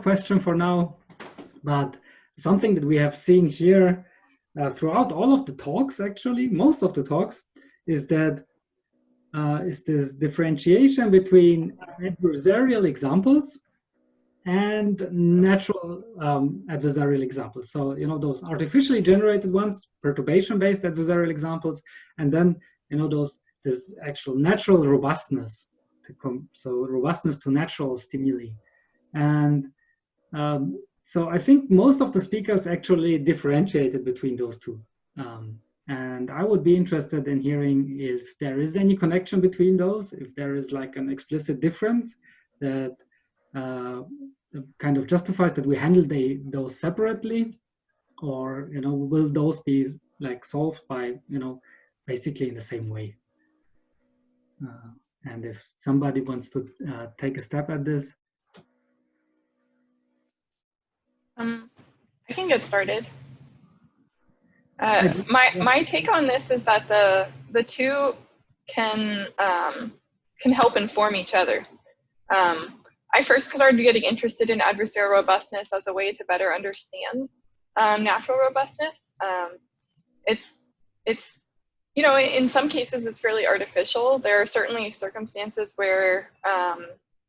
question for now, but something that we have seen here throughout all of the talks, actually, most of the talks, is that is this differentiation between adversarial examples and natural adversarial examples. So, you know, those artificially generated ones, perturbation-based adversarial examples, and then, you know, this actual natural robustness, so robustness to natural stimuli. And so I think most of the speakers actually differentiated between those two. And I would be interested in hearing if there is any connection between those, if there is like an explicit difference that kind of justifies that we handle those separately, or, you know, will those be like solved by, you know, basically in the same way. And if somebody wants to take a step at this. I can get started. My take on this is that the two can help inform each other. I first started getting interested in adversarial robustness as a way to better understand natural robustness. It's you know, in some cases it's fairly artificial. There are certainly circumstances where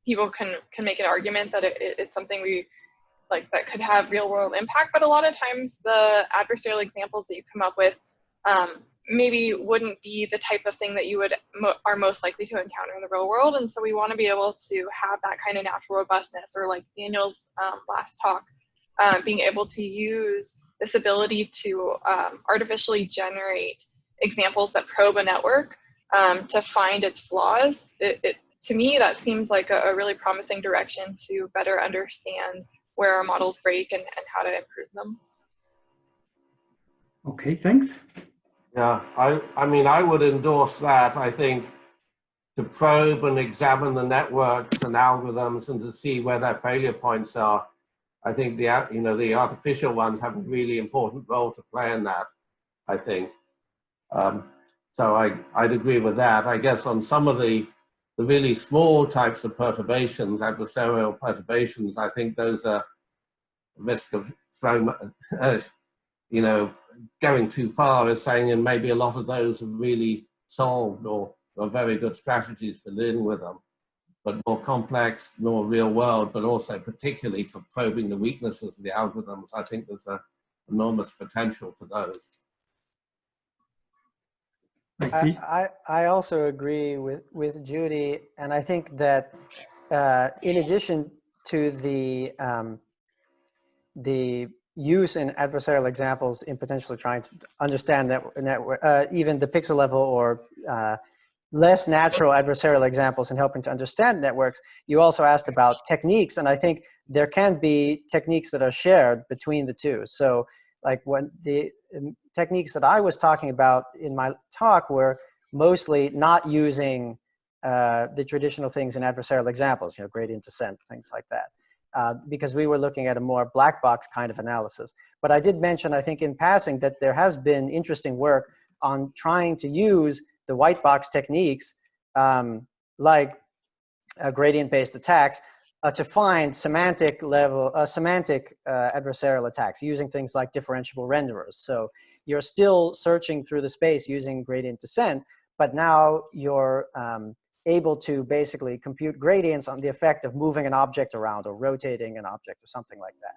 people can make an argument that it's something we like that could have real world impact, but a lot of times the adversarial examples that you come up with maybe wouldn't be the type of thing that you are most likely to encounter in the real world. And so we want to be able to have that kind of natural robustness, or like Daniel's last talk, being able to use this ability to artificially generate examples that probe a network to find its flaws. To me, that seems like a really promising direction to better understand where our models break and how to improve them. Okay, thanks. Yeah, I mean, I would endorse that. I think to probe and examine the networks and algorithms and to see where their failure points are, I think the artificial ones have a really important role to play in that, I think. So I'd agree with that. I guess on some of the really small types of perturbations, adversarial perturbations, I think those are risk of throwing, you know, going too far, as saying, and maybe a lot of those are really solved or very good strategies for dealing with them, but more complex, more real world, but also particularly for probing the weaknesses of the algorithms. I think there's an enormous potential for those. I also agree with Judy, and I think that in addition to the use in adversarial examples in potentially trying to understand network, even the pixel level or less natural adversarial examples in helping to understand networks, you also asked about techniques, and I think there can be techniques that are shared between the two. So like when the techniques that I was talking about in my talk were mostly not using the traditional things in adversarial examples, you know, gradient descent, things like that. Because we were looking at a more black box kind of analysis. But I did mention, I think in passing, that there has been interesting work on trying to use the white box techniques like gradient-based attacks to find semantic adversarial attacks using things like differentiable renderers. So you're still searching through the space using gradient descent, but now you're able to basically compute gradients on the effect of moving an object around or rotating an object or something like that.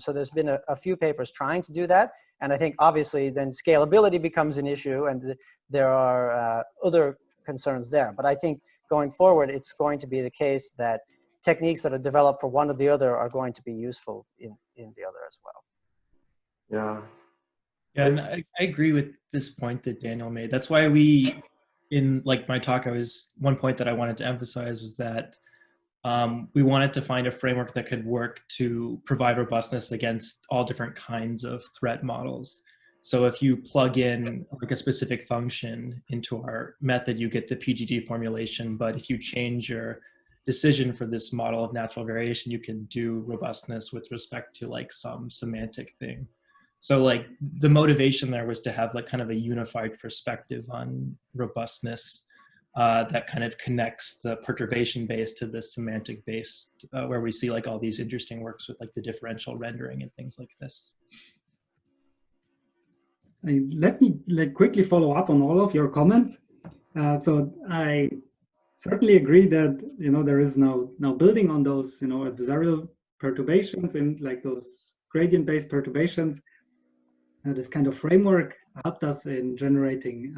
So there's been a few papers trying to do that. And I think obviously then scalability becomes an issue, and there are other concerns there. But I think going forward, it's going to be the case that techniques that are developed for one or the other are going to be useful in the other as well. Yeah. Yeah, and I agree with this point that Daniel made. That's why in like my talk, one point that I wanted to emphasize was that we wanted to find a framework that could work to provide robustness against all different kinds of threat models. So if you plug in like a specific function into our method, you get the PGD formulation. But if you change your decision for this model of natural variation, you can do robustness with respect to like some semantic thing. So like the motivation there was to have like kind of a unified perspective on robustness that kind of connects the perturbation base to the semantic base, where we see like all these interesting works with like the differential rendering and things like this. Let me quickly follow up on all of your comments. So I certainly agree that there is now building on those adversarial perturbations and like those gradient-based perturbations. This kind of framework helped us in generating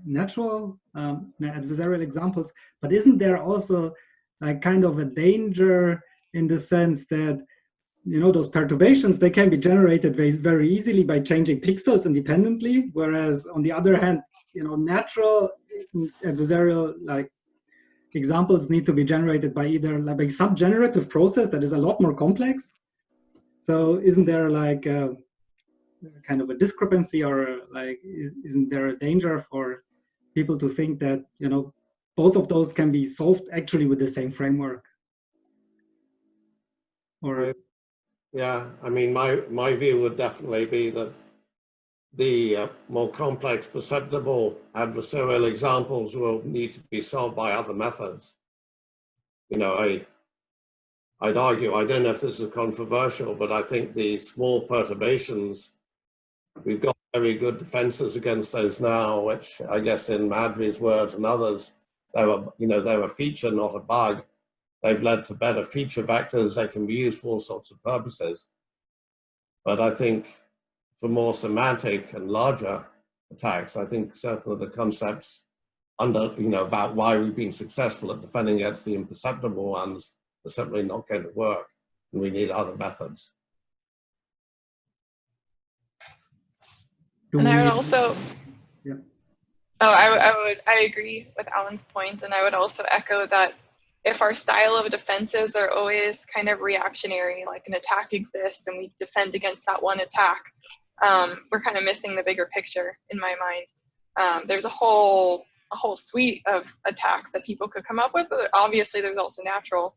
natural adversarial examples. But isn't there also a kind of a danger in the sense that those perturbations, they can be generated very easily by changing pixels independently, whereas on the other hand, natural adversarial examples need to be generated by either like some generative process that is a lot more complex. So isn't there like kind of a discrepancy, or like isn't there a danger for people to think that both of those can be solved actually with the same framework? Or yeah, I mean, my view would definitely be that the more complex perceptible adversarial examples will need to be solved by other methods. I'd argue, I don't know if this is controversial, but I think the small perturbations, we've got very good defenses against those now, which I guess in Madri's words and others, they're a feature, not a bug. They've led to better feature vectors. They can be used for all sorts of purposes. But I think for more semantic and larger attacks, I think certain of the concepts about why we've been successful at defending against the imperceptible ones are simply not going to work, and we need other methods. And I would also, yeah. I agree with Alan's point, and I would also echo that if our style of defenses are always kind of reactionary, like an attack exists and we defend against that one attack, we're kind of missing the bigger picture in my mind. There's a whole suite of attacks that people could come up with, but obviously there's also natural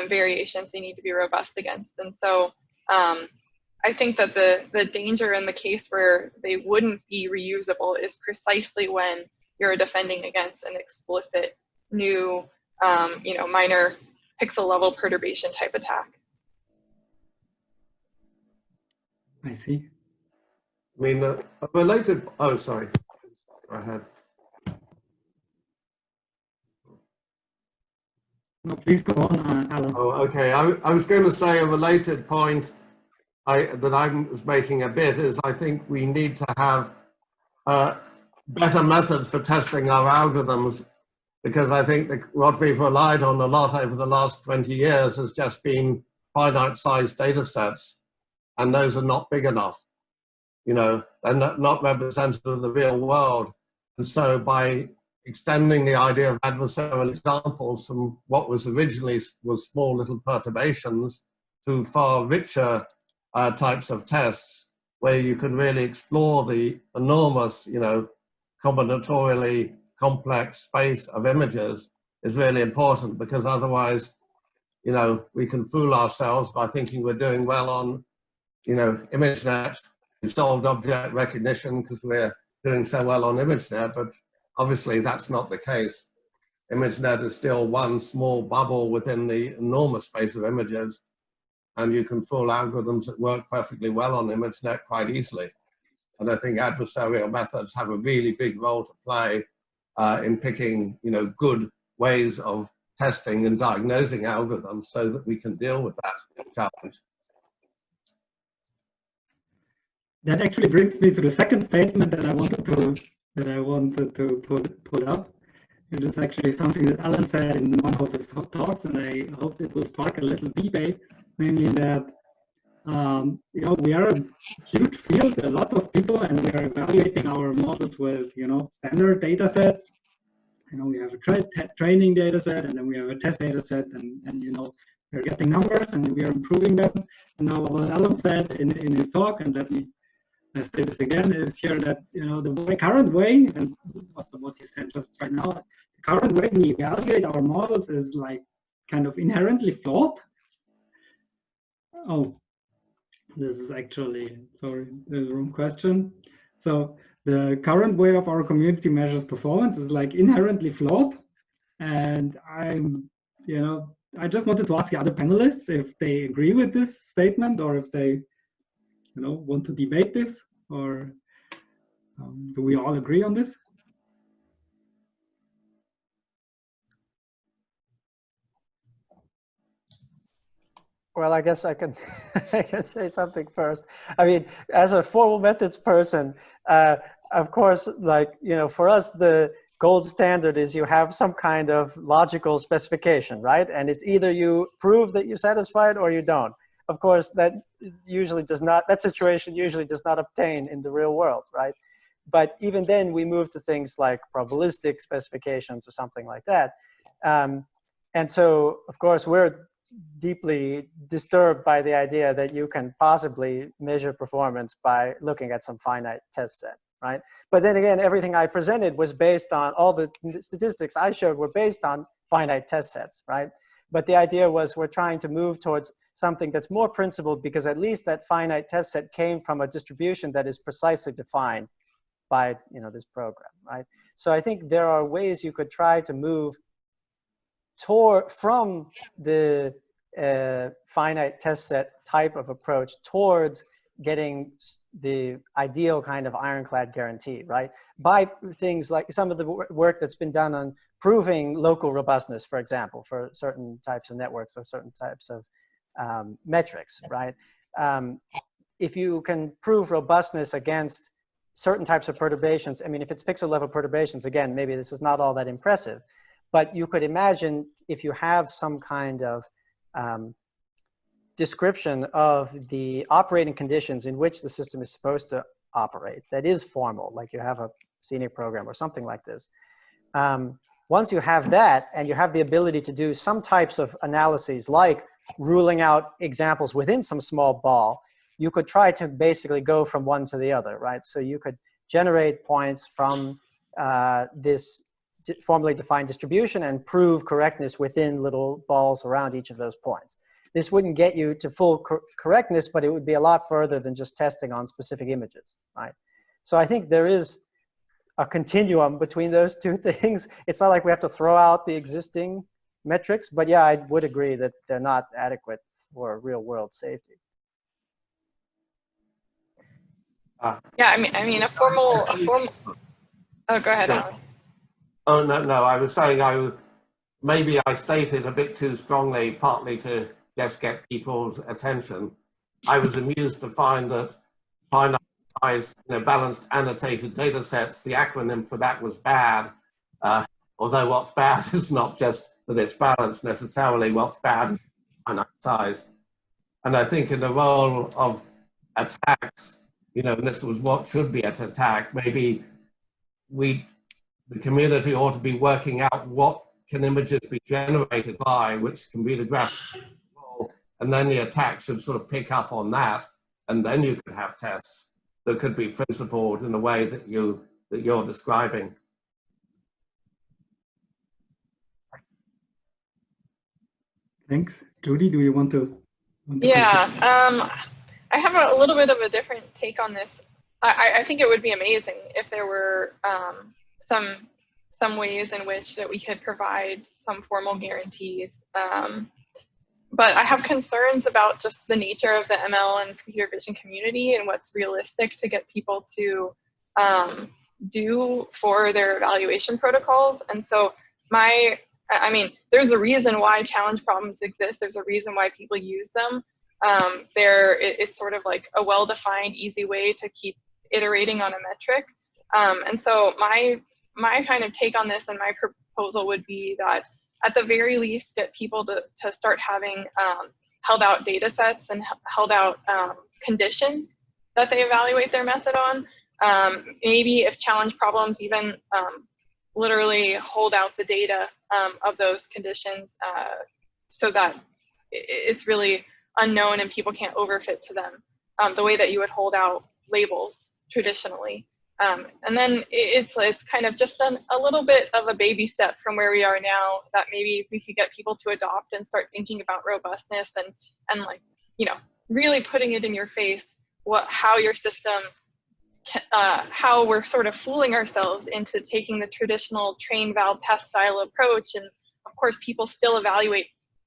variations they need to be robust against. And so I think that the danger in the case where they wouldn't be reusable is precisely when you're defending against an explicit new minor pixel level perturbation type attack. I see. I mean, a related, oh, sorry, go ahead. No, please go on, Alan. Oh, okay. I was going to say a related point that I was making a bit is I think we need to have better methods for testing our algorithms, because I think what we've relied on a lot over the last 20 years has just been finite sized data sets, and those are not big enough. They're not representative of the real world. And so by extending the idea of adversarial examples from what was originally small little perturbations to far richer types of tests, where you can really explore the enormous, combinatorially complex space of images, is really important, because otherwise, we can fool ourselves by thinking we're doing well on, ImageNet. We've solved object recognition because we're doing so well on ImageNet, but obviously that's not the case. ImageNet is still one small bubble within the enormous space of images, and you can fool algorithms that work perfectly well on ImageNet quite easily. And I think adversarial methods have a really big role to play in picking, good ways of testing and diagnosing algorithms so that we can deal with that challenge. That actually brings me to the second statement that I wanted to put up. It is actually something that Alan said in one of his talks, and I hope it will spark a little debate, namely that we are a huge field, there are lots of people, and we are evaluating our models with standard data sets. We have a training data set, and then we have a test data set, and we're getting numbers and we are improving them. And now what Alan said in his talk, and let me say this again, is here that the current way, and also what he said just right now, the current way we evaluate our models is like kind of inherently flawed. Oh, this is actually, sorry, the wrong question. So the current way of our community measures performance is like inherently flawed. And I just wanted to ask the other panelists if they agree with this statement, or if they, want to debate this, or do we all agree on this? Well, I guess I can, I can say something first. I mean, as a formal methods person, of course, like, for us, the gold standard is you have some kind of logical specification, right? And it's either you prove that you're satisfied or you don't. Of course, that usually does not, that situation usually does not obtain in the real world, right? But even then, we move to things like probabilistic specifications or something like that. And so, of course, we're deeply disturbed by the idea that you can possibly measure performance by looking at some finite test set, right? But then again, everything I presented was based on, all the statistics I showed were based on finite test sets, right? But the idea was we're trying to move towards something that's more principled, because at least that finite test set came from a distribution that is precisely defined by this program, right? So I think there are ways you could try to move from the finite test set type of approach towards getting the ideal kind of ironclad guarantee, right? By things like some of the work that's been done on proving local robustness, for example, for certain types of networks or certain types of metrics, right? If you can prove robustness against certain types of perturbations, I mean, if it's pixel level perturbations, again, maybe this is not all that impressive, but you could imagine if you have some kind of description of the operating conditions in which the system is supposed to operate that is formal, like you have a scenic program or something like this. Once you have that, and you have the ability to do some types of analyses, like ruling out examples within some small ball, you could try to basically go from one to the other, right? So you could generate points from this formally defined distribution and prove correctness within little balls around each of those points. This wouldn't get you to full correctness, but it would be a lot further than just testing on specific images, right? So I think there is a continuum between those two things. It's not like we have to throw out the existing metrics, but yeah, I would agree that they're not adequate for real world safety. Yeah, I mean, a formal. Oh, go ahead, Alan. Oh, no, I was saying maybe I stated a bit too strongly, partly to just get people's attention. I was amused to find that finite size, balanced annotated data sets, the acronym for that was BAD. Although what's bad is not just that it's balanced necessarily, what's bad is finite size. And I think in the role of attacks, and this was what should be at attack, maybe the community ought to be working out what can images be generated by, which can be the graphical control, and then the attack should sort of pick up on that, and then you could have tests that could be principled in the way that you're describing. Thanks. Judy, do you want to Yeah, I have a little bit of a different take on this. I think it would be amazing if there were some ways in which that we could provide some formal guarantees. But I have concerns about just the nature of the ML and computer vision community and what's realistic to get people to do for their evaluation protocols. And so I mean, there's a reason why challenge problems exist. There's a reason why people use them. It's sort of like a well-defined, easy way to keep iterating on a metric. And so my kind of take on this and my proposal would be that at the very least get people to start having held out data sets and held out conditions that they evaluate their method on. Maybe if challenge problems even literally hold out the data of those conditions so that it's really unknown and people can't overfit to them, the way that you would hold out labels traditionally. And then it's kind of just a little bit of a baby step from where we are now, that maybe we could get people to adopt and start thinking about robustness and like, really putting it in your face, how your system how we're sort of fooling ourselves into taking the traditional train val test style approach. And of course, people still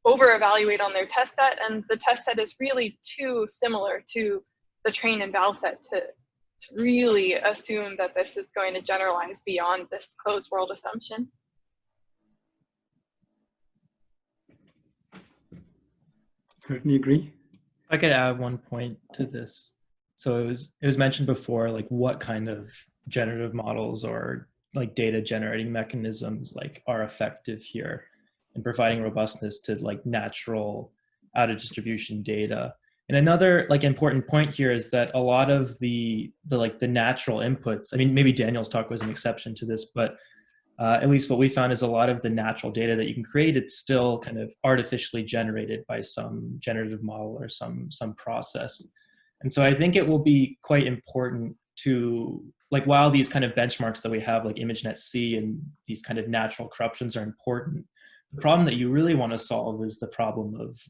over evaluate on their test set, and the test set is really too similar to the train and val set to really assume that this is going to generalize beyond this closed world assumption. Certainly agree. I could add one point to this. So it was mentioned before, like what kind of generative models or like data generating mechanisms like are effective here in providing robustness to like natural out of distribution data. And another like important point here is that a lot of the natural inputs, I mean, maybe Daniel's talk was an exception to this, but at least what we found is a lot of the natural data that you can create, it's still kind of artificially generated by some generative model or some process. And so I think it will be quite important to, like, while these kind of benchmarks that we have, like ImageNet-C and these kind of natural corruptions are important, the problem that you really want to solve is the problem of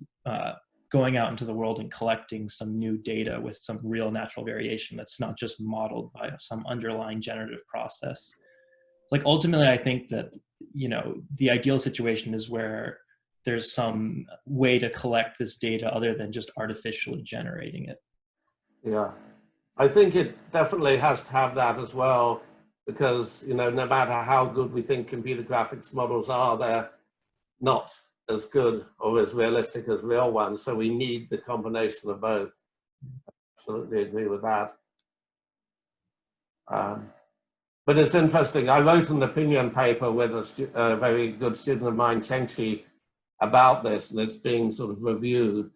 going out into the world and collecting some new data with some real natural variation that's not just modeled by some underlying generative process. Like ultimately, I think that, you know, the ideal situation is where there's some way to collect this data other than just artificially generating it. Yeah, I think it definitely has to have that as well, because, you know, no matter how good we think computer graphics models are, they're not as good or as realistic as real ones. So we need the combination of both. Absolutely agree with that. But it's interesting. I wrote an opinion paper with a very good student of mine, Chengxi, about this, and it's being sort of reviewed.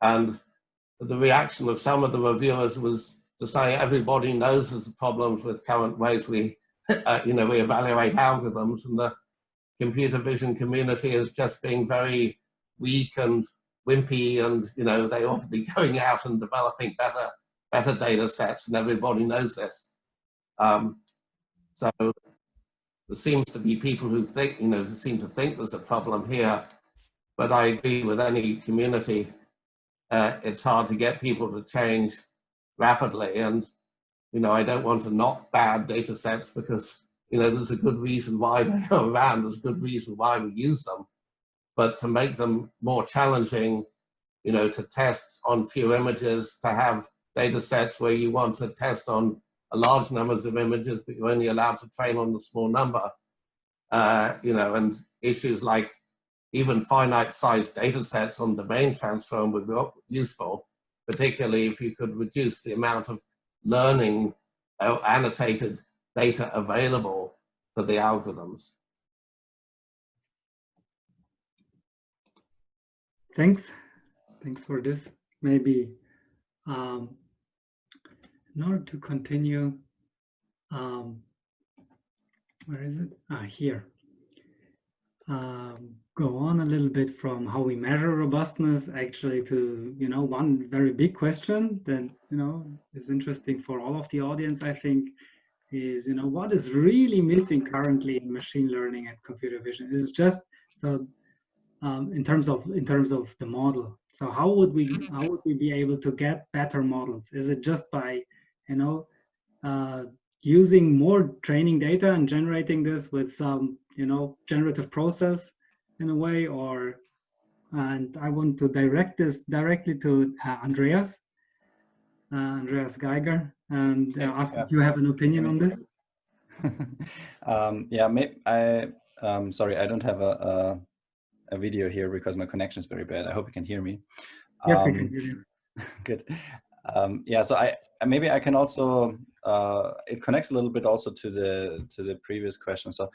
And the reaction of some of the reviewers was to say everybody knows there's problems with current ways we, we evaluate algorithms, and the computer vision community is just being very weak and wimpy, and they ought to be going out and developing better data sets, and everybody knows this. So there seems to be people who think, who seem to think there's a problem here, but I agree with any community. It's hard to get people to change rapidly, and I don't want to knock bad data sets, because there's a good reason why they go around, there's a good reason why we use them, but to make them more challenging, to test on few images, to have data sets where you want to test on a large numbers of images, but you're only allowed to train on a small number, and issues like even finite sized data sets on domain transform would be useful, particularly if you could reduce the amount of learning annotated data available for the algorithms. Thanks for this. Maybe in order to continue, where is it? Here. Go on a little bit from how we measure robustness actually to, one very big question that, is interesting for all of the audience, I think, is, what is really missing currently in machine learning and computer vision? It's just, so in terms of the model. So how would we be able to get better models? Is it just by, using more training data and generating this with some, generative process in a way, and I want to direct this directly to Andreas Geiger, and ask if you have an opinion on this. Sorry, I don't have a video here because my connection is very bad. I hope you can hear me. Yes, we can hear you. Good. So I can also, it connects a little bit also to the previous question. So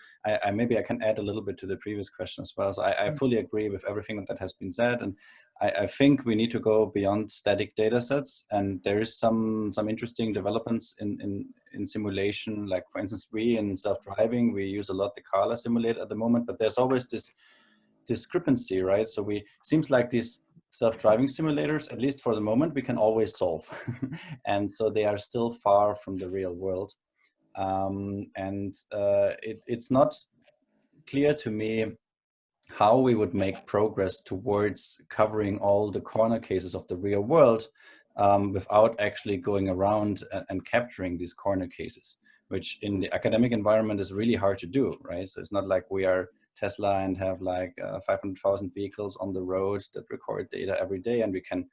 maybe I can add a little bit to the previous question as well. So I fully agree with everything that has been said, and I think we need to go beyond static data sets, and there is some interesting developments in simulation. Like for instance, we in self-driving, we use a lot the Carla simulator at the moment, but there's always this discrepancy, right? So seems like these self-driving simulators, at least for the moment, we can always solve. And so they are still far from the real world. It's not clear to me how we would make progress towards covering all the corner cases of the real world without actually going around and capturing these corner cases, which in the academic environment is really hard to do, right? So it's not like we are Tesla and have like 500,000 vehicles on the road that record data every day, and we can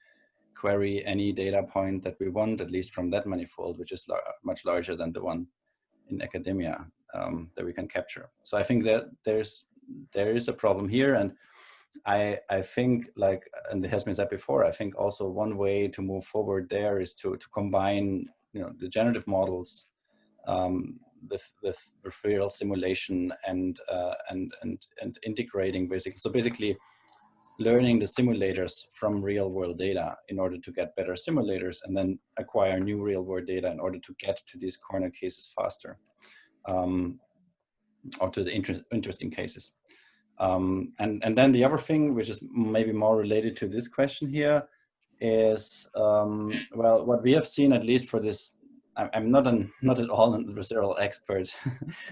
query any data point that we want, at least from that manifold, which is much larger than the one in academia that we can capture. So I think that there is a problem here, and I think, like, and it has been said before, I think also one way to move forward there is to combine, you know, the generative models with real simulation and integrating basically. So basically learning the simulators from real world data in order to get better simulators, and then acquire new real world data in order to get to these corner cases faster, or to the interesting cases. And then the other thing, which is maybe more related to this question here, is well, what we have seen, at least for this, I'm not at all an adversarial expert,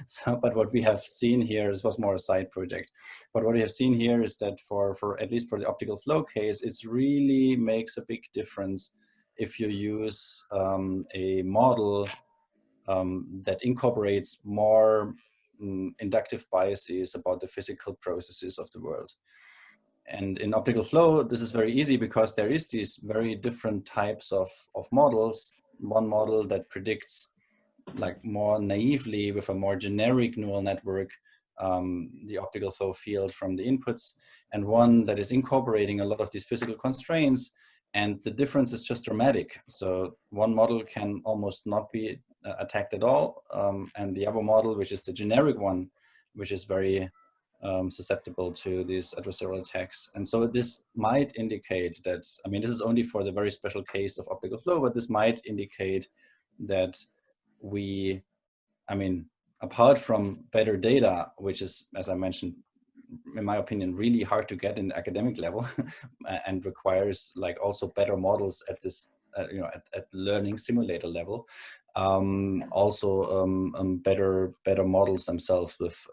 so, but what we have seen here was more a side project. But what we have seen here is that for at least for the optical flow case, it really makes a big difference if you use a model that incorporates more inductive biases about the physical processes of the world. And in optical flow, this is very easy because there is these very different types of models. One model that predicts, like, more naively with a more generic neural network, the optical flow field from the inputs, and one that is incorporating a lot of these physical constraints. And the difference is just dramatic. So one model can almost not be attacked at all. And the other model, which is the generic one, which is very susceptible to these adversarial attacks. And so this might indicate that, I mean, this is only for the very special case of optical flow, but this might indicate that we, I mean, apart from better data, which is, as I mentioned, in my opinion, really hard to get in the academic level and requires, like, also better models at this, you know, at learning simulator level. Better models themselves with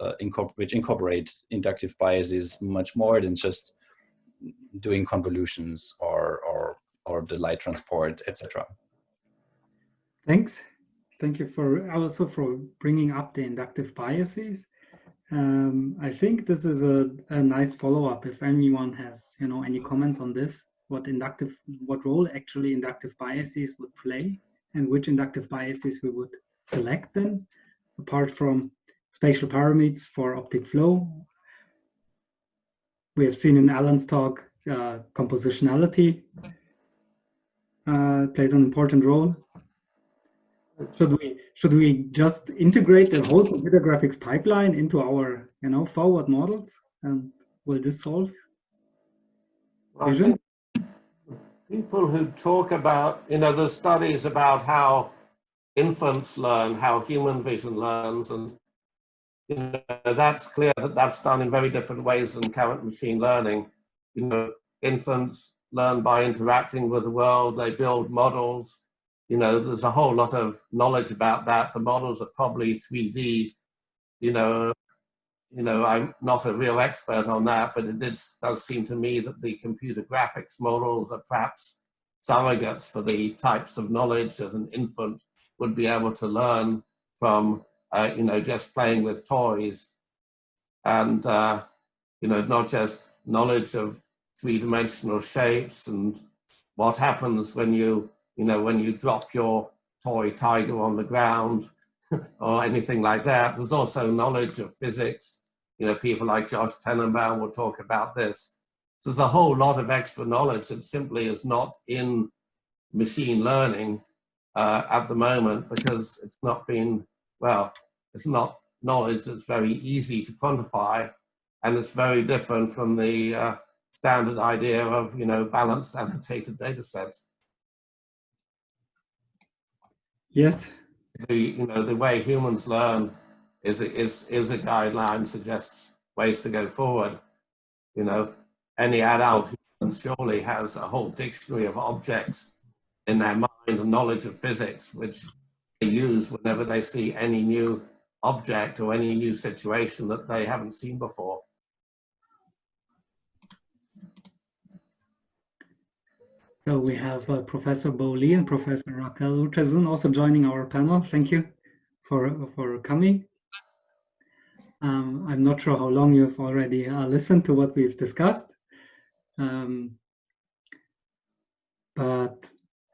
which incorporate inductive biases much more than just doing convolutions or the light transport, etc. Thanks. Thank you also for bringing up the inductive biases. I think this is a nice follow-up. If anyone has, you know, any comments on this, what role actually inductive biases would play, and which inductive biases we would select then, apart from spatial parameters for optic flow. We have seen in Alan's talk, compositionality plays an important role. Should we just integrate the whole computer graphics pipeline into our, you know, forward models, and will this solve vision? People who talk about, you know, there's studies about how infants learn, how human vision learns, and, you know, that's clear that that's done in very different ways than current machine learning. You know, infants learn by interacting with the world, they build models. You know, there's a whole lot of knowledge about that. The models are probably 3D. You know, I'm not a real expert on that, but it does seem to me that the computer graphics models are perhaps surrogates for the types of knowledge that an infant would be able to learn from, you know, just playing with toys. And, you know, not just knowledge of three-dimensional shapes and what happens when you drop your toy tiger on the ground or anything like that. There's also knowledge of physics. You know, people like Josh Tenenbaum will talk about this. So there's a whole lot of extra knowledge that simply is not in machine learning at the moment, because it's not been, well, it's not knowledge that's very easy to quantify, and it's very different from the standard idea of, you know, balanced annotated data sets. Yes. The way humans learn is a guideline, suggests ways to go forward. You know, any adult human surely has a whole dictionary of objects in their mind and knowledge of physics, which they use whenever they see any new object or any new situation that they haven't seen before. So we have Professor Bo Lee and Professor Raquel Urtasun also joining our panel. Thank you for coming. I'm not sure how long you've already listened to what we've discussed. But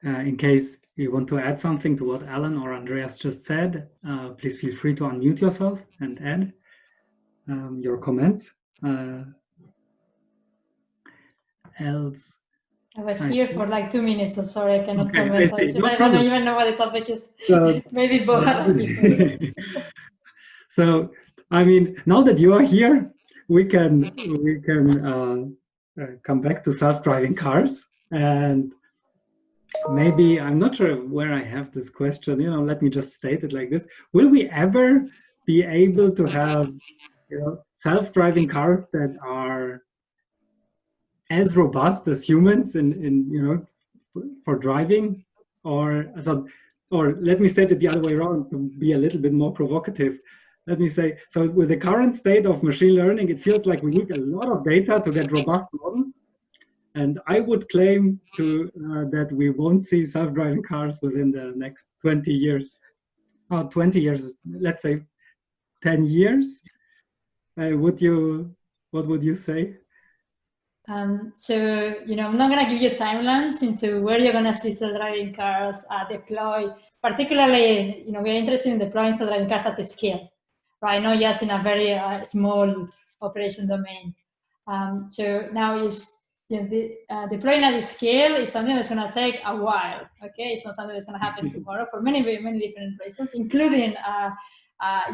in case you want to add something to what Alan or Andreas just said, please feel free to unmute yourself and add your comments. Else, I was here for like 2 minutes, so sorry I cannot comment. I see. No I problem. don't even know what the topic is. So, maybe both. So, I mean, now that you are here, we can come back to self-driving cars. And maybe, I'm not sure where I have this question, you know, let me just state it like this. Will we ever be able to have, you know, self-driving cars that are as robust as humans in you know, for driving? Or let me state it the other way around to be a little bit more provocative. Let me say, so with the current state of machine learning, it feels like we need a lot of data to get robust models. And I would claim that we won't see self-driving cars within the next 20 years. 20 years, let's say 10 years. What would you say? So, you know, I'm not going to give you timelines into where you're going to see self-driving cars deployed. Particularly, you know, we're interested in deploying self-driving cars at the scale, right? Not just in a very small operation domain. So now you know, deploying at the scale is something that's going to take a while. Okay, it's not something that's going to happen tomorrow for many different reasons, including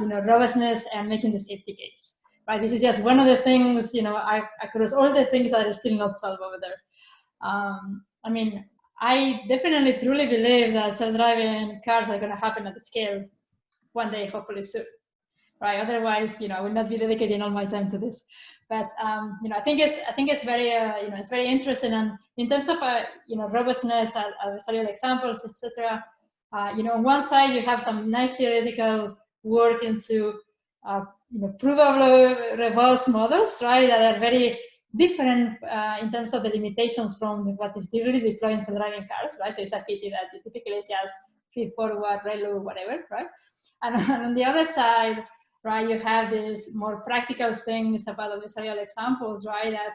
you know, robustness and making the safety case. Right, this is just one of the things, you know, across all the things that are still not solved over there. I mean, I definitely truly believe that self-driving cars are going to happen at the scale one day, hopefully soon. Right. Otherwise, you know, I will not be dedicating all my time to this. But you know, I think it's very you know, it's very interesting. And in terms of you know, robustness, adversarial examples, etc. You know, on one side you have some nice theoretical work into you know, provable robust models, right, that are very different in terms of the limitations from what is really deployed in self-driving cars, right? So it's a pity that it typically is just feed-forward, ReLU, whatever, right? And on the other side, right, you have these more practical things about adversarial examples, right, that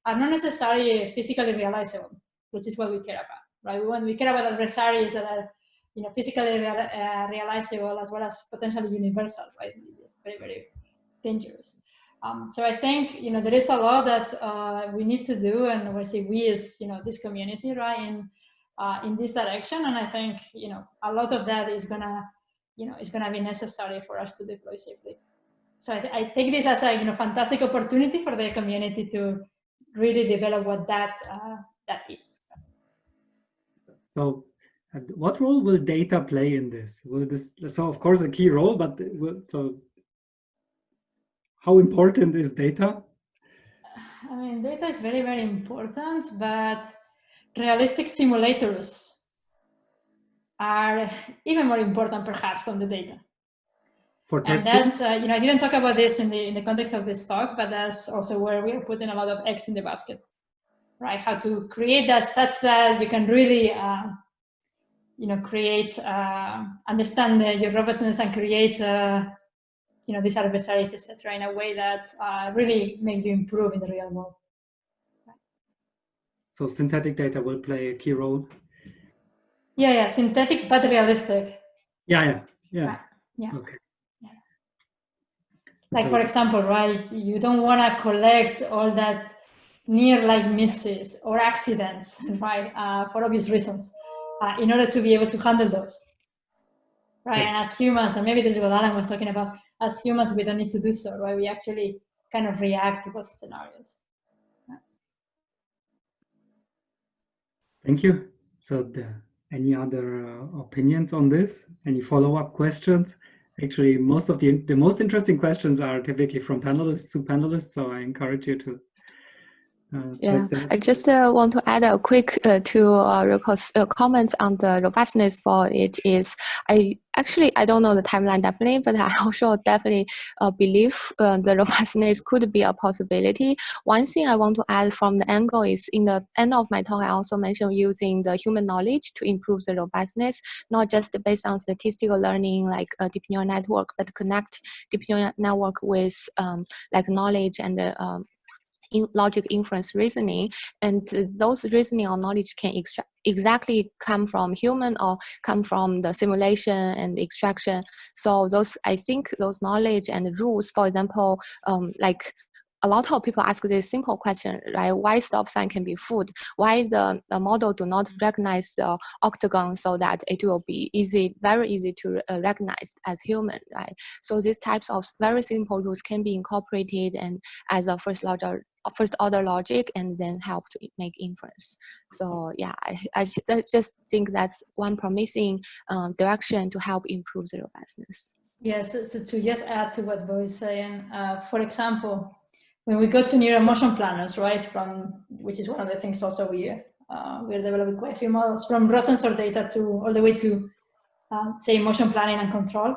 are not necessarily physically realizable, which is what we care about, right? We care about adversaries that are, you know, physically realizable as well as potentially universal, right? Very, very dangerous. So I think, you know, there is a lot that we need to do, and we say we as, you know, this community, right, in this direction. And I think, you know, a lot of that is gonna, you know, is gonna be necessary for us to deploy safely. So I take this as a, you know, fantastic opportunity for the community to really develop what that is. So, what role will data play in this? Will this, so of course a key role, but so how important is data? I mean, data is very, very important, but realistic simulators are even more important, perhaps, than the data. For testing? And that's, you know, I didn't talk about this in the context of this talk, but that's also where we are putting a lot of eggs in the basket, right? How to create that such that you can really, you know, create, understand your robustness and create, you know, these adversaries, etc., in a way that really makes you improve in the real world. So synthetic data will play a key role? Yeah, synthetic but realistic. Yeah. Right. Yeah. Okay. Yeah. Like, for example, right, you don't want to collect all that near-like misses or accidents, right, for obvious reasons, in order to be able to handle those. Right, yes. And as humans, and maybe this is what Alan was talking about, as humans, we don't need to do so, right? We actually kind of react to those scenarios. Right? Thank you. So any other opinions on this? Any follow-up questions? Actually, most of the most interesting questions are typically from panelists to panelists, so I encourage you to yeah, I just want to add a quick to Rico's comments on the robustness for it is, I Actually, I don't know the timeline definitely, but I also definitely believe the robustness could be a possibility. One thing I want to add from the angle is in the end of my talk, I also mentioned using the human knowledge to improve the robustness, not just based on statistical learning like a deep neural network, but connect deep neural network with like knowledge and logic inference reasoning, and those reasoning or knowledge can exactly come from human or come from the simulation and extraction. So those, I think those knowledge and rules, for example, like a lot of people ask this simple question, right? Why stop sign can be food? Why the model do not recognize the octagon so that it will be easy, very easy to recognize as human, right? So these types of very simple rules can be incorporated and as a first order logic and then help to make inference. So yeah, I just think that's one promising direction to help improve the robustness. Yes, so to just add to what Bo is saying, for example, when we go to neural motion planners, right, which is one of the things also we're developing quite a few models from raw sensor data to all the way to say motion planning and control.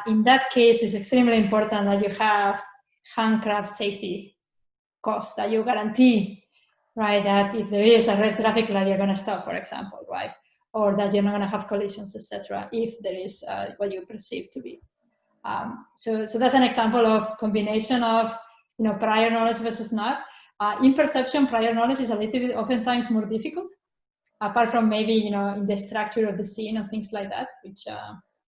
In that case, it's extremely important that you have handcraft safety cost, that you guarantee, right, that if there is a red traffic light, you're going to stop, for example, right, or that you're not going to have collisions, etc. if there is what you perceive to be. So that's an example of combination of prior knowledge versus not. In perception, prior knowledge is a little bit oftentimes more difficult, apart from maybe in the structure of the scene and things like that, which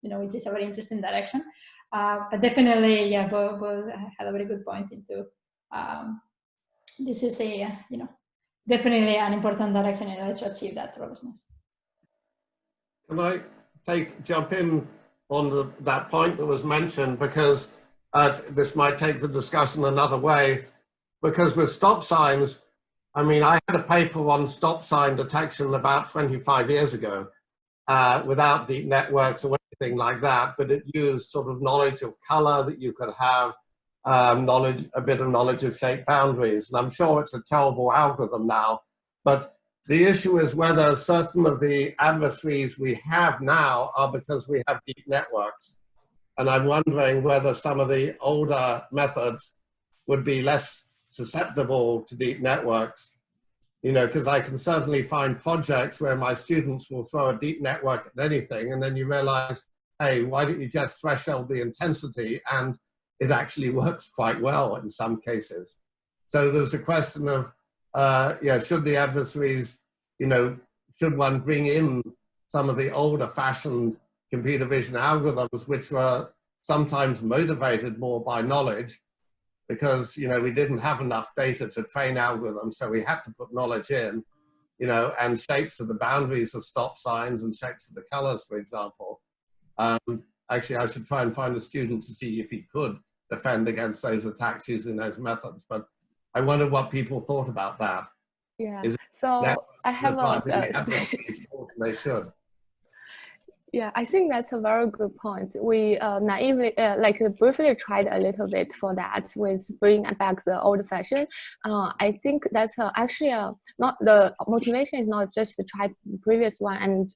which is a very interesting direction. But definitely, yeah, Bo had a very good point into this is a definitely an important direction in order to achieve that robustness. Can I jump in on that point that was mentioned, because this might take the discussion another way, because with stop signs, I mean, I had a paper on stop sign detection about 25 years ago without deep networks or anything like that, but it used sort of knowledge of color that you could have, a bit of knowledge of shape boundaries. And I'm sure it's a terrible algorithm now, but the issue is whether certain of the adversaries we have now are because we have deep networks. And I'm wondering whether some of the older methods would be less susceptible to deep networks. Because I can certainly find projects where my students will throw a deep network at anything, and then you realize, hey, why don't you just threshold the intensity? And it actually works quite well in some cases. So there's a question of, should the adversaries, should one bring in some of the older fashioned computer vision algorithms, which were sometimes motivated more by knowledge, because, we didn't have enough data to train algorithms. So we had to put knowledge in, and shapes of the boundaries of stop signs and shapes of the colors, for example. Actually, I should try and find a student to see if he could defend against those attacks using those methods. But I wonder what people thought about that. Yeah, so I have they should. Yeah, I think that's a very good point. We naively, briefly tried a little bit for that with bringing back the old fashion. I think that's actually not the motivation is not just to try the previous one, and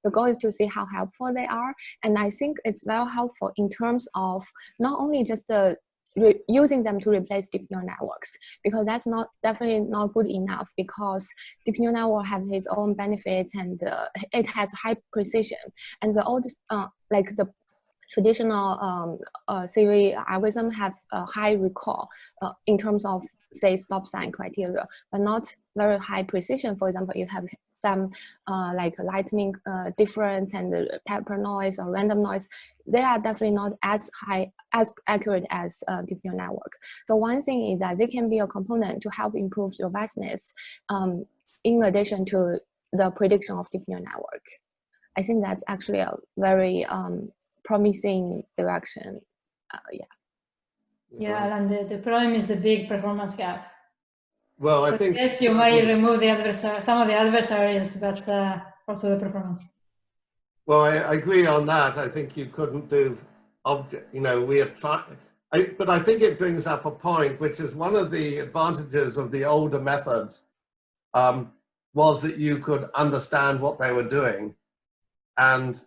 the goal is to see how helpful they are. And I think it's very helpful in terms of not only just using them to replace deep neural networks, because that's definitely not good enough, because deep neural network has its own benefits, and it has high precision, and the old like the traditional CV algorithm have a high recall in terms of, say, stop sign criteria, but not very high precision. For example, you have some like lightning difference and pepper noise or random noise. They are definitely not as accurate as deep neural network. So one thing is that they can be a component to help improve robustness in addition to the prediction of deep neural network. I think that's actually a very promising direction. Yeah, and the problem is the big performance gap. Well, so I think yes, you might remove some of the adversaries, but also the performance. Well, I agree on that. I think you couldn't do object. We are trying, but I think it brings up a point, which is one of the advantages of the older methods was that you could understand what they were doing. And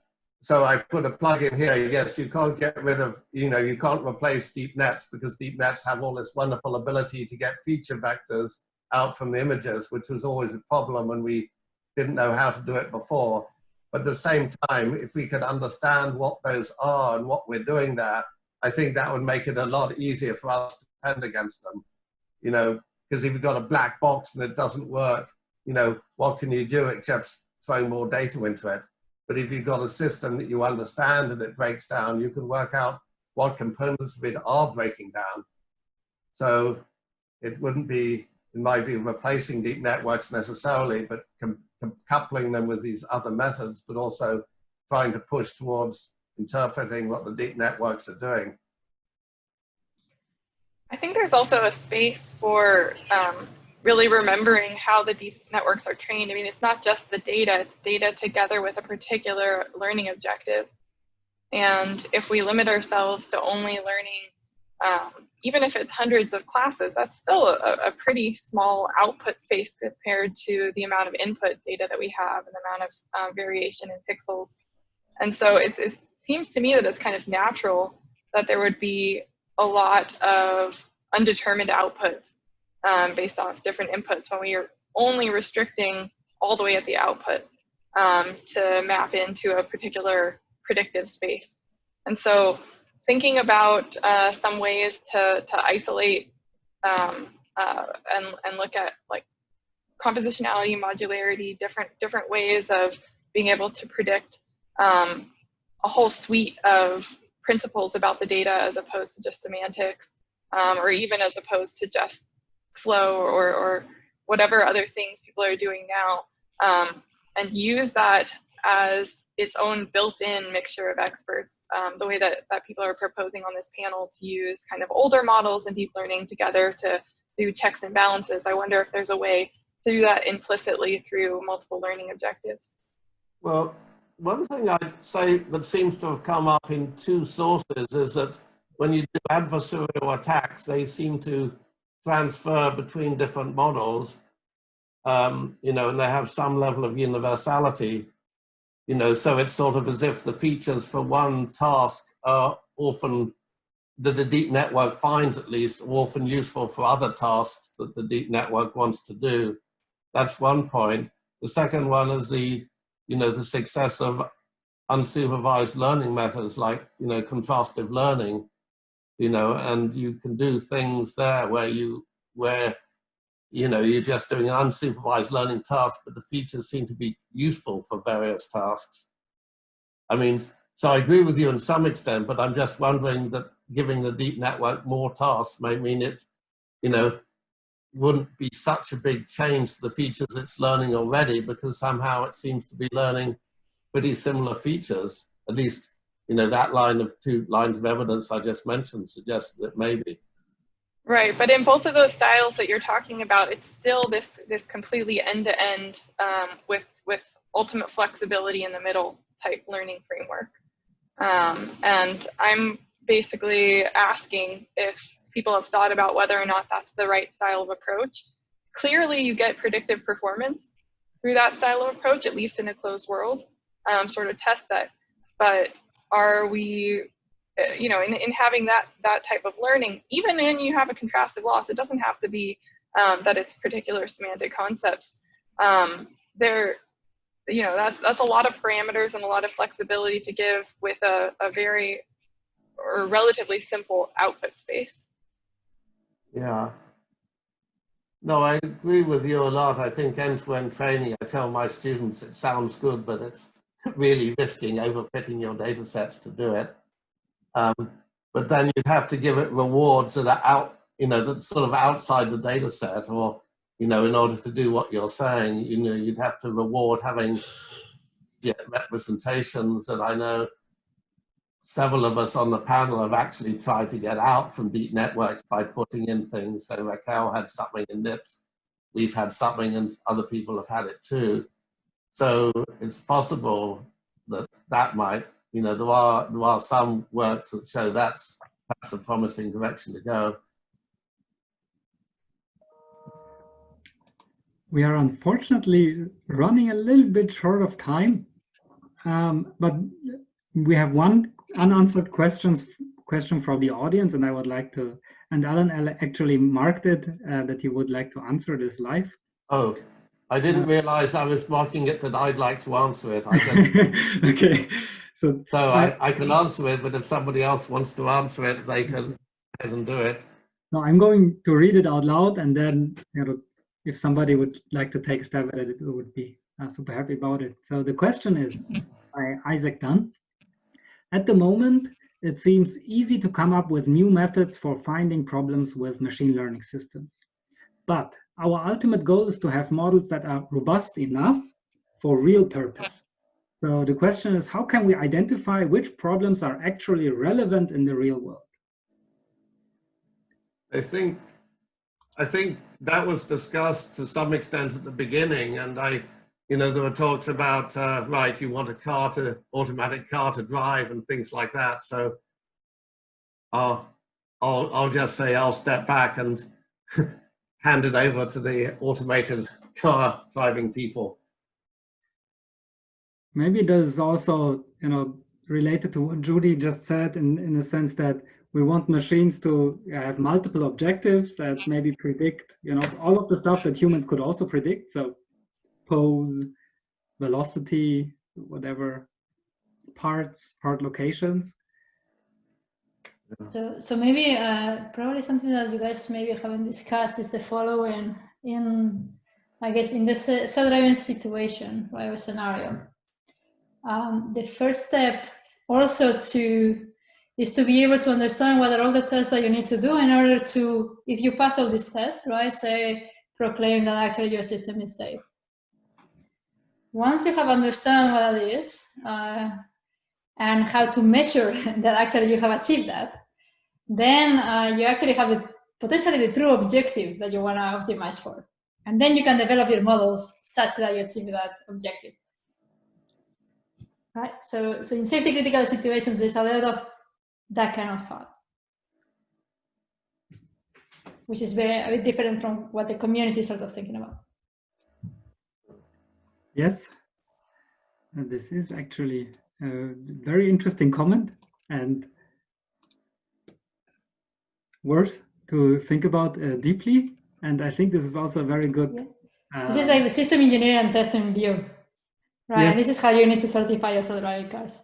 so I put a plug in here. Yes, you can't get rid of, you can't replace deep nets because deep nets have all this wonderful ability to get feature vectors out from the images, which was always a problem when we didn't know how to do it before. But at the same time, if we could understand what those are and what we're doing there, I think that would make it a lot easier for us to defend against them. Because if you've got a black box and it doesn't work, what can you do except throw more data into it? But if you've got a system that you understand and it breaks down, you can work out what components of it are breaking down. So it wouldn't be, in my view, replacing deep networks necessarily, but coupling them with these other methods, but also trying to push towards interpreting what the deep networks are doing. I think there's also a space for really remembering how the deep networks are trained. I mean, it's not just the data, it's data together with a particular learning objective. And if we limit ourselves to only learning, even if it's hundreds of classes, that's still a pretty small output space compared to the amount of input data that we have and the amount of variation in pixels. And so it seems to me that it's kind of natural that there would be a lot of undetermined outputs based off different inputs when we are only restricting all the way at the output to map into a particular predictive space. And so thinking about some ways to isolate and look at like compositionality, modularity, different ways of being able to predict a whole suite of principles about the data as opposed to just semantics, or even as opposed to just flow or whatever other things people are doing now, and use that as its own built-in mixture of experts, the way that people are proposing on this panel to use kind of older models and deep learning together to do checks and balances. I wonder if there's a way to do that implicitly through multiple learning objectives. Well, one thing I'd say that seems to have come up in two sources is that when you do adversarial attacks, they seem to transfer between different models, and they have some level of universality, so it's sort of as if the features for one task are often, that the deep network finds at least, often useful for other tasks that the deep network wants to do. That's one point. The second one is the success of unsupervised learning methods like, contrastive learning, and you can do things there where you're just doing an unsupervised learning task, but the features seem to be useful for various tasks. I mean, so I agree with you in some extent, but I'm just wondering that giving the deep network more tasks might mean it's, wouldn't be such a big change to the features it's learning already, because somehow it seems to be learning pretty similar features. At least, that line of 2 lines of evidence I just mentioned suggests that maybe. Right, but in both of those styles that you're talking about, it's still this completely end-to-end with ultimate flexibility in the middle type learning framework. And I'm basically asking if people have thought about whether or not that's the right style of approach. Clearly, you get predictive performance through that style of approach, at least in a closed world sort of test set. But are we, in having that type of learning, even when you have a contrastive loss, it doesn't have to be that it's particular semantic concepts. That's a lot of parameters and a lot of flexibility to give with a very or relatively simple output space. Yeah. No, I agree with you a lot. I think end-to-end training, I tell my students it sounds good, but it's really risking overfitting your data sets to do it. But then you'd have to give it rewards that are out, that's sort of outside the data set, or, in order to do what you're saying, you'd have to reward having representations that I know several of us on the panel have actually tried to get out from deep networks by putting in things. So Raquel had something in NIPS, we've had something, and other people have had it too. So it's possible that might, there are some works that show that's perhaps a promising direction to go. We are unfortunately running a little bit short of time, but we have one unanswered question from the audience, and I would like to, and Alan actually marked it that he would like to answer this live. Oh, I didn't realize I was marking it that I'd like to answer it. I just Okay, so I can answer it, but if somebody else wants to answer it, they can do it. no, I'm going to read it out loud, and then if somebody would like to take a stab at it, it would be super happy about it. So the question is by Isaac Dunn. At the moment, it seems easy to come up with new methods for finding problems with machine learning systems. But our ultimate goal is to have models that are robust enough for real purpose. So the question is, how can we identify which problems are actually relevant in the real world? I think that was discussed to some extent at the beginning, and there were talks about right, you want automatic car to drive and things like that. So I'll just say I'll step back and hand it over to the automated car driving people. Maybe there's also related to what Judy just said in the sense that we want machines to have multiple objectives that maybe predict, all of the stuff that humans could also predict. So pose, velocity, whatever, part locations. So maybe probably something that you guys maybe haven't discussed is the following in this self-driving situation, right, or scenario. The first step also is to be able to understand what are all the tests that you need to do in order to, if you pass all these tests, right, say, proclaim that actually your system is safe. Once you have understood what it is and how to measure that actually you have achieved that, then you actually have potentially the true objective that you want to optimize for. And then you can develop your models such that you achieve that objective. Right? So in safety critical situations, there's a lot of that kind of thought, which is a bit different from what the community is sort of thinking about. Yes, and this is actually a very interesting comment and worth to think about deeply. And I think this is also a very good. Yeah. This is like the system engineering and testing view, right? Yes. And this is how you need to certify your self-driving cars.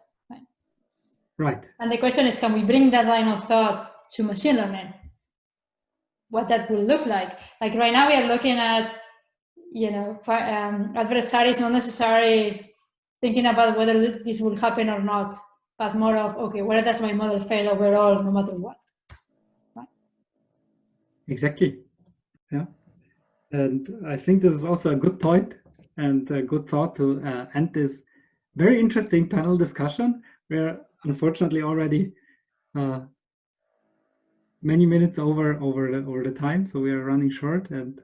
Right. And the question is, can we bring that line of thought to machine learning? What that will look like? Like right now we are looking at, adversaries not necessarily thinking about whether this will happen or not, but more of, okay, where does my model fail overall, no matter what? Right? Exactly. Yeah. And I think this is also a good point and a good thought to end this very interesting panel discussion. We're unfortunately already many minutes over the time, so we are running short. And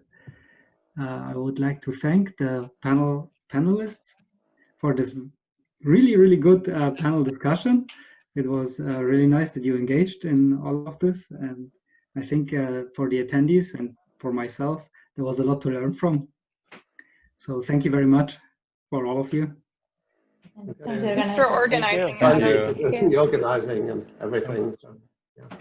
I would like to thank the panelists for this really good panel discussion. It was really nice that you engaged in all of this, and I think for the attendees and for myself, there was a lot to learn from. So thank you very much for all of you. Thanks for organizing. Thank you for the organizing and everything. So, yeah.